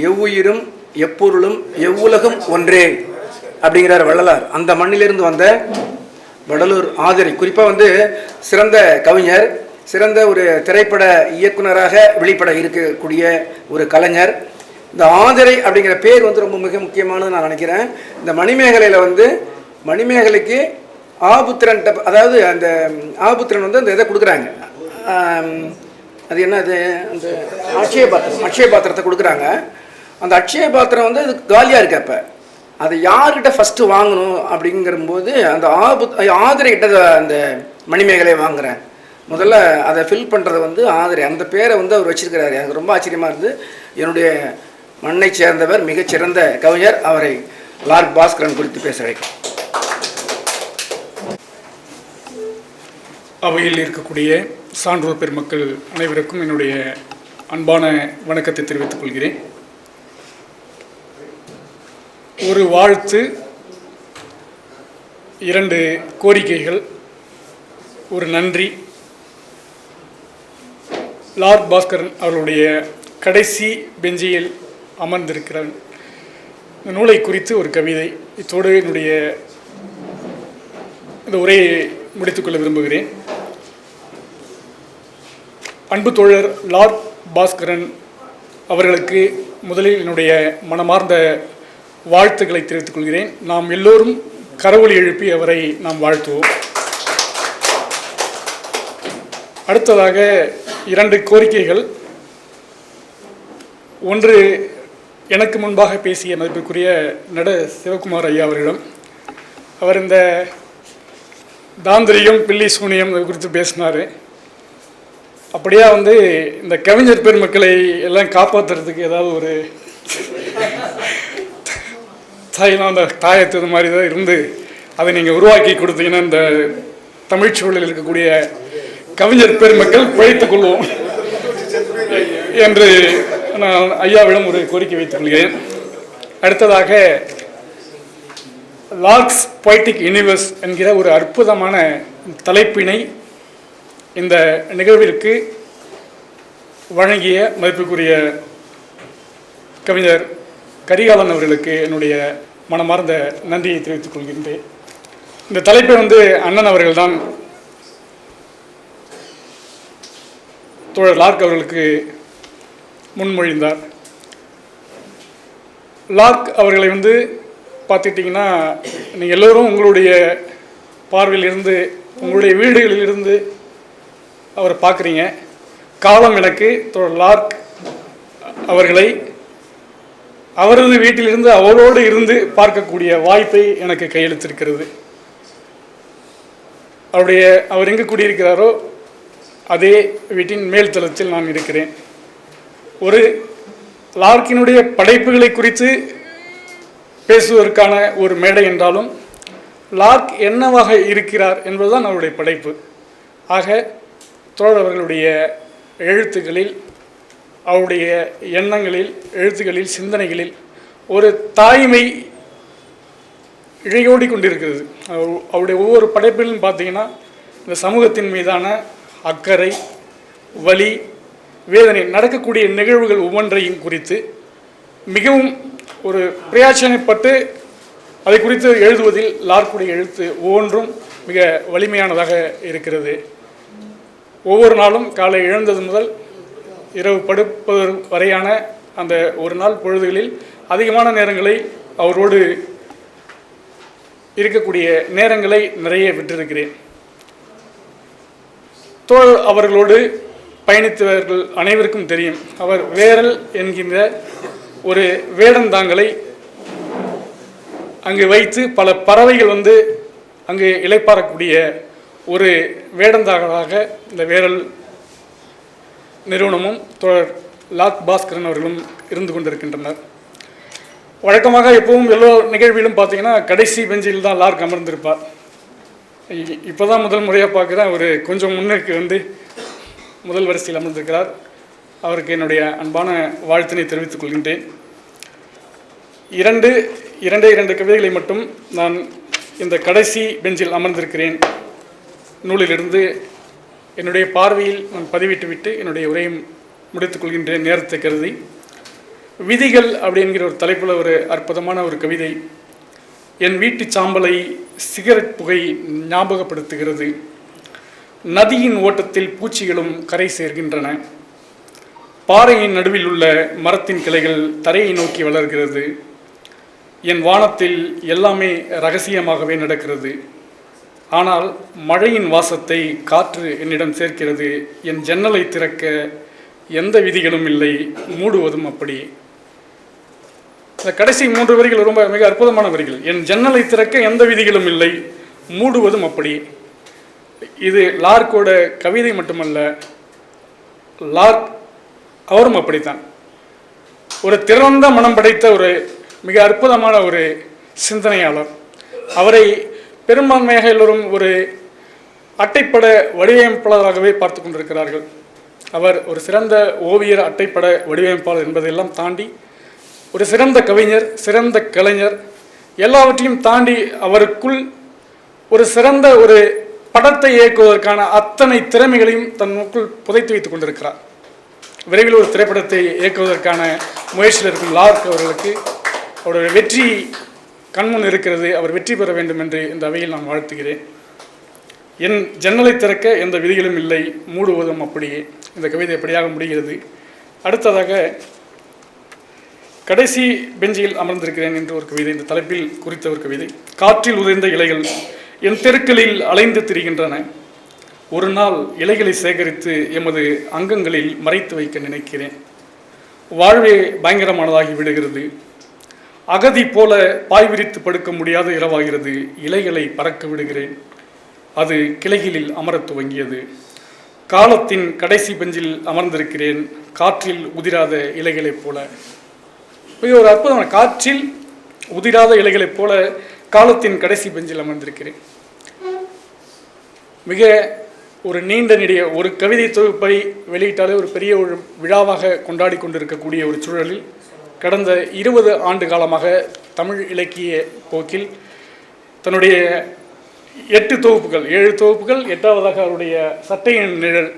எவ்வுயிரும் எப்பொருளும் எவ்வுலகும் ஒன்றே அப்படிங்கிறார் வள்ளலார். அந்த மண்ணிலிருந்து வந்த வடலூர் ஆதிரை குறிப்பாக வந்து சிறந்த கவிஞர், சிறந்த ஒரு திரைப்பட இயக்குனராக வெளிப்பட இருக்கக்கூடிய ஒரு கலைஞர். இந்த ஆதிரை அப்படிங்கிற பேர் வந்து ரொம்ப மிக முக்கியமானது நான் நினைக்கிறேன். இந்த மணிமேகலையில் வந்து மணிமேகலைக்கு ஆபுத்திரன், அதாவது அந்த ஆபுத்திரன் வந்து அந்த இதை கொடுக்குறாங்க, அது என்ன, அது அந்த அட்சய பாத்திரத்தை கொடுக்குறாங்க. அந்த அட்சய பாத்திரம் வந்து அது காலியாக இருக்கு. அப்போ அதை யார்கிட்ட ஃபஸ்ட்டு வாங்கணும் அப்படிங்கிறபோது அந்த ஆதிரைக்கிட்ட அந்த மணிமேகலையை வாங்குகிறேன். முதல்ல அதை ஃபில் பண்ணுறது வந்து ஆதிரை, அந்த பேரை வந்து அவர் வச்சிருக்கிறாரு. எனக்கு ரொம்ப ஆச்சரியமாக இருந்து, என்னுடைய மண்ணை சேர்ந்தவர், மிகச்சிறந்த கவிஞர், அவரை லார்ட் பாஸ்கரன் குறித்து பேச வைக்கும். அவையில் இருக்கக்கூடிய சான்றோர் பெருமக்கள் அனைவருக்கும் என்னுடைய அன்பான வணக்கத்தை தெரிவித்துக் கொள்கிறேன். ஒரு வாழ்த்து, 2 கோரிக்கைகள், ஒரு நன்றி. லார்ட் பாஸ்கரன் அவர்களுடைய கடைசி பெஞ்சியில் அமர்ந்திருக்கிற இந்த நூலை குறித்து ஒரு கவிதை. இத்தோடு என்னுடைய இந்த உரையை முடித்துக்கொள்ள விரும்புகிறேன். அன்பு தோழர் லார்ட் பாஸ்கரன் அவர்களுக்கு முதலில் என்னுடைய மனமார்ந்த வாழ்த்துக்களை தெரிவித்துக் கொள்கிறேன். நாம் எல்லோரும் கரவொலி எழுப்பி அவரை நாம் வாழ்த்துவோம். அடுத்ததாக 2 கோரிக்கைகள். ஒன்று, எனக்கு முன்பாக பேசிய மதிப்பிற்குரிய நட சிவகுமார் ஐயா அவர்களிடம். அவர் இந்த தாந்திரியம், பில்லி சூனியம் குறித்து பேசினார். அப்படியா வந்து இந்த கவிஞர் பெருமக்களை எல்லாம் காப்பாற்றுறதுக்கு ஏதாவது ஒரு அந்த தாயத்து மாதிரி தான் இருந்து அதை நீங்கள் உருவாக்கி கொடுத்தீங்கன்னா இந்த தமிழ் சூழலில் இருக்கக்கூடிய கவிஞர் பெருமக்கள் பிழைத்துக் கொள்வோம் என்று நான் ஐயாவிடம் ஒரு கோரிக்கை வைத்துக் கொள்கிறேன். அடுத்ததாக, லார்க்ஸ் பொய்டிக் யூனிவர்ஸ் என்கிற ஒரு அற்புதமான தலைப்பினை இந்த நிகழ்விற்கு வழங்கிய மதிப்புக்குரிய கவிஞர் கரிகாலன் அவர்களுக்கு என்னுடைய மனமார்ந்த நன்றியை தெரிவித்துக் கொள்கின்றேன். இந்த தலைப்பை வந்து அண்ணன் அவர்கள் தான் தோழர் லார்க் அவர்களுக்கு முன்மொழிந்தார். லார்க் அவர்களை வந்து பார்த்துக்கிட்டிங்கன்னா, நீங்கள் எல்லோரும் உங்களுடைய பார்வையிலிருந்து, உங்களுடைய வீடுகளிலிருந்து அவரை பார்க்குறீங்க. காலம் எனக்கு தோழர் லார்க் அவர்களை அவரது வீட்டிலிருந்து அவரோடு இருந்து பார்க்கக்கூடிய வாய்ப்பை எனக்கு கையெழுத்திருக்கிறது. அவர் எங்கே குடியிருக்கிறாரோ அதே வீட்டின் மேல் தளத்தில் நான் இருக்கிறேன். ஒரு லார்க்கினுடைய படைப்புகளை குறித்து பேசுவதற்கான ஒரு மேடை என்றாலும், லார்க் என்னவாக இருக்கிறார் என்பதுதான் அவருடைய படைப்பு. ஆக தோழர் அவர்களுடைய எழுத்துக்களில், அவருடைய எண்ணங்களில், எழுத்துக்களில், சிந்தனைகளில் ஒரு தாய்மை இழையோடி கொண்டிருக்கிறது. அவருடைய ஒவ்வொரு படைப்பிலும் பார்த்தீங்கன்னா, இந்த சமூகத்தின் மீதான அக்கறை, வலி, வேதனை, நடக்கக்கூடிய நிகழ்வுகள் ஒவ்வொன்றையும் குறித்து மிகவும் ஒரு பிரயாசனைப்பட்டு அதை குறித்து எழுதுவதில் லார்க்குடைய எழுத்து ஒவ்வொன்றும் மிக வலிமையானதாக இருக்கிறது. ஒவ்வொரு நாளும் காலை எழுந்தது முதல் இரவு படுப்பது வரையான அந்த ஒரு நாள் பொழுதுகளில் அதிகமான நேரங்களை அவரோடு இருக்கக்கூடிய நேரங்களை நிறைய விட்டிருக்கிறேன். தோழர் அவர்களோடு பயணித்தவர்கள் அனைவருக்கும் தெரியும், அவர் வேரல் என்கின்ற ஒரு வேடந்தாங்களை அங்கு வைத்து பல பறவைகள் வந்து அங்கு இளைப்பாறக்கூடிய ஒரு வேடந்தாங்களாக இந்த வேரல் நிறுவனமும் தோழர் லார்க் பாஸ்கரன் அவர்களும் இருந்து கொண்டிருக்கின்றனர். வழக்கமாக எப்பவும் எல்லா நிகழ்விலும் பார்த்தீங்கன்னா கடைசி பெஞ்சில் தான் லார்க் அமர்ந்திருப்பார். இப்போ தான் முதல் முறையாக பார்க்குறேன், அவர் கொஞ்சம் முன்னுக்கு வந்து முதல் வரிசையில் அமர்ந்திருக்கிறார். அவருக்கு என்னுடைய அன்பான வாழ்த்தினை தெரிவித்துக் கொள்கின்றேன். இரண்டு கவிதைகளை மட்டும் நான் இந்த கடைசி பெஞ்சில் அமர்ந்திருக்கிறேன் நூலிலிருந்து என்னுடைய பார்வையில் நான் பதிவிட்டுவிட்டு என்னுடைய உரையை முடித்துக் கொள்கின்றேன் நேரத்தை கருதி. விதிகள் அப்படிங்கிற ஒரு தலைப்பில் ஒரு அற்புதமான ஒரு கவிதை. என் வீட்டு சாம்பலை சிகரெட் புகை ஞாபகப்படுத்துகிறது. நதியின் ஓட்டத்தில் பூச்சிகளும் கரை சேர்கின்றன. பாறையின் நடுவில் உள்ள மரத்தின் கிளைகள் தரையை நோக்கி வளர்கிறது. என் வானத்தில் எல்லாமே ரகசியமாகவே நடக்கிறது. ஆனால் மழையின் வாசத்தை காற்று என்னிடம் சேர்க்கிறது. என் ஜன்னலை திறக்க எந்த விதிகளும் இல்லை, மூடுவதும் அப்படி. இந்த கடைசி 3 வரிகள் ரொம்ப மிக அற்புதமான வரிகள். என் ஜன்னலை திறக்க எந்த விதிகளும் இல்லை, மூடுவதும் அப்படி. இது லார்க்கோட கவிதை மட்டுமல்ல, லார்க் அவரும் அப்படித்தான். ஒரு திறந்த மனம் படைத்த ஒரு மிக அற்புதமான ஒரு சிந்தனையாளர். அவரை பெரும்பான்மையாக எல்லோரும் ஒரு அட்டைப்பட வடிவமைப்பாளராகவே பார்த்து கொண்டிருக்கிறார்கள். அவர் ஒரு சிறந்த ஓவியர், அட்டைப்பட வடிவமைப்பாளர் என்பதையெல்லாம் தாண்டி ஒரு சிறந்த கவிஞர், சிறந்த கலைஞர், எல்லாவற்றையும் தாண்டி அவருக்குள் ஒரு சிறந்த ஒரு படத்தை இயக்குவதற்கான அத்தனை திறமைகளையும் தன்னுக்குள் புதைத்து வைத்துக் கொண்டிருக்கிறார். விரைவில் ஒரு திரைப்படத்தை இயக்குவதற்கான முயற்சியில் இருக்கும் லார்க் அவர்களுக்கு அவருடைய வெற்றி கண்முன் இருக்கிறது. அவர் வெற்றி பெற வேண்டும் என்று இந்த அவையில் நான் வாழ்த்துகிறேன். என் ஜன்னலை திறக்க எந்த விதிகளும் இல்லை, மூடுவதும் அப்படியே. இந்த கவிதை எப்படியாக முடிகிறது. அடுத்ததாக கடைசி பெஞ்சில் அமர்ந்திருக்கிறேன் என்று ஒரு கவிதை, இந்த தலைப்பில் குறித்த ஒரு கவிதை. காற்றில் உதிர்ந்த இலைகள் என் தெருக்களில் அலைந்து திரிகின்றன. ஒரு நாள் இலைகளை சேகரித்து எமது அங்கங்களில் மறைத்து வைக்க நினைக்கிறேன். வாழ்வே பயங்கரமானதாகி விடுகிறது. அகதி போல பாய் விரித்து படுக்க முடியாத இரவாகிறது. இலைகளை பறக்க விடுகிறேன். அது கிளைகளில் அமரத் துவங்கியது. காலத்தின் கடைசி பெஞ்சில் அமர்ந்திருக்கிறேன், காற்றில் உதிராத இலைகளைப் போல. மிக ஒரு அற்புதமான காற்றில் உதிராத இலைகளைப் போல காலத்தின் கடைசி பெஞ்சில் அமர்ந்திருக்கிறேன். மிக ஒரு நீண்ட நெடிய ஒரு கவிதை தொகுப்பை வெளியிட்டாலே ஒரு பெரிய ஒரு விழாவாக கொண்டாடி கொண்டிருக்கக்கூடிய ஒரு சூழலில் கடந்த 20 ஆண்டு காலமாக தமிழ் இலக்கிய போக்கில் தன்னுடைய 8 தொகுப்புகள், 7 தொகுப்புகள், 8வதாக அவருடைய சட்டையின் நிழல்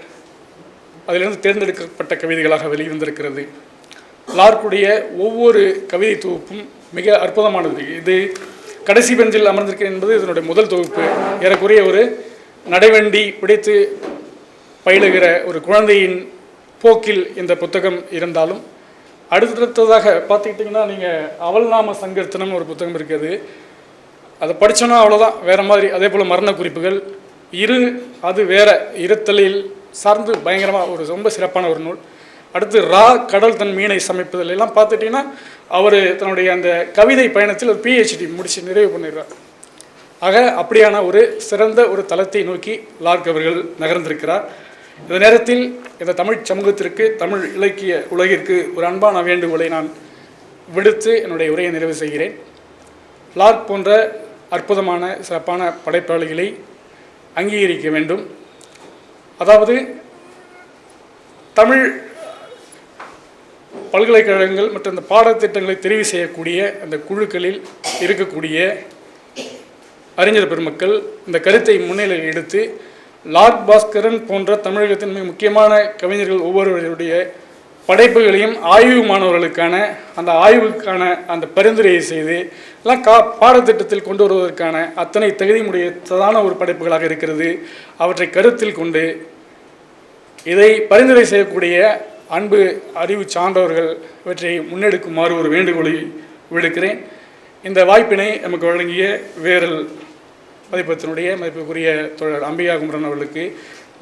அதிலிருந்து தேர்ந்தெடுக்கப்பட்ட கவிதைகளாக வெளிவந்திருக்கிறது. லார்க்குடைய ஒவ்வொரு கவிதை தொகுப்பும் மிக அற்புதமானது. இது கடைசி பெஞ்சில் அமர்ந்திருக்கிறேன் என்பது இதனுடைய முதல் தொகுப்பு. ஏறக்குறைய ஒரு நடைவண்டி பிடித்து பயிலுகிற ஒரு குழந்தையின் போக்கில் இந்த புத்தகம் இருந்தாலும், அடுத்ததாக பார்த்துக்கிட்டிங்கன்னா நீங்கள் அவள் நாம சங்கீர்த்தனம் ஒரு புத்தகம் இருக்குது. அதை படித்தோன்னா அவ்வளோதான், வேறு மாதிரி. அதே போல் மரண குறிப்புகள் அது வேற இருத்தலில் சார்ந்து பயங்கரமாக ஒரு ரொம்ப சிறப்பான ஒரு நூல். அடுத்து கடல் தன் மீனை சமைப்பதில் எல்லாம் பார்த்துட்டிங்கன்னா அவர் தன்னுடைய அந்த கவிதை பயணத்தில் ஒரு PhD முடித்து நிறைவு பண்ணிடுறார். ஆக அப்படியான ஒரு சிறந்த ஒரு தளத்தை நோக்கி லார்க் அவர்கள் நகர்ந்திருக்கிறார். இந்த நேரத்தில் இந்த தமிழ் சமூகத்திற்கு, தமிழ் இலக்கிய உலகிற்கு ஒரு அன்பான வேண்டுகோளை நான் விடுத்து என்னுடைய உரையை நிறைவு செய்கிறேன். லார்க் போன்ற அற்புதமான சிறப்பான படைப்பாளிகளை அங்கீகரிக்க வேண்டும். அதாவது தமிழ் பல்கலைக்கழகங்கள் மற்றும் இந்த பாடத்திட்டங்களை தெரிவு செய்யக்கூடிய அந்த குழுக்களில் இருக்கக்கூடிய அறிஞர் பெருமக்கள் இந்த கருத்தை முன்னிலையில் எடுத்து லார்க் பாஸ்கரன் போன்ற தமிழகத்தின் மிக முக்கியமான கவிஞர்கள் ஒவ்வொருவருடைய படைப்புகளையும் ஆய்வு மாணவர்களுக்கான அந்த ஆய்வுக்கான அந்த பரிந்துரையை செய்து எல்லாம் பாடத்திட்டத்தில் கொண்டு வருவதற்கான அத்தனை தகுதியுடையதான ஒரு படைப்புகளாக இருக்கிறது. அவற்றை கருத்தில் கொண்டு இதை பரிந்துரை செய்யக்கூடிய அன்பு அறிவு சான்றவர்கள் இவற்றை முன்னெடுக்குமாறு ஒரு வேண்டுகோளை விடுக்கிறேன். இந்த வாய்ப்பினை நமக்கு வழங்கிய வேரல் பதிப்பகத்தினுடைய மதிப்புக்குரிய தோழர் அம்பிகா குமரன் அவர்களுக்கு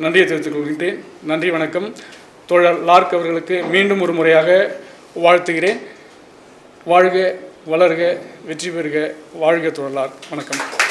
நன்றியை தெரிவித்துக் கொள்கின்றேன். நன்றி, வணக்கம். தோழர் லார்க் அவர்களுக்கு மீண்டும் ஒரு முறையாக வாழ்த்துகிறேன். வாழ்க, வளர்க, வெற்றி பெறுக. வாழ்க தோழர் லார்க். வணக்கம்.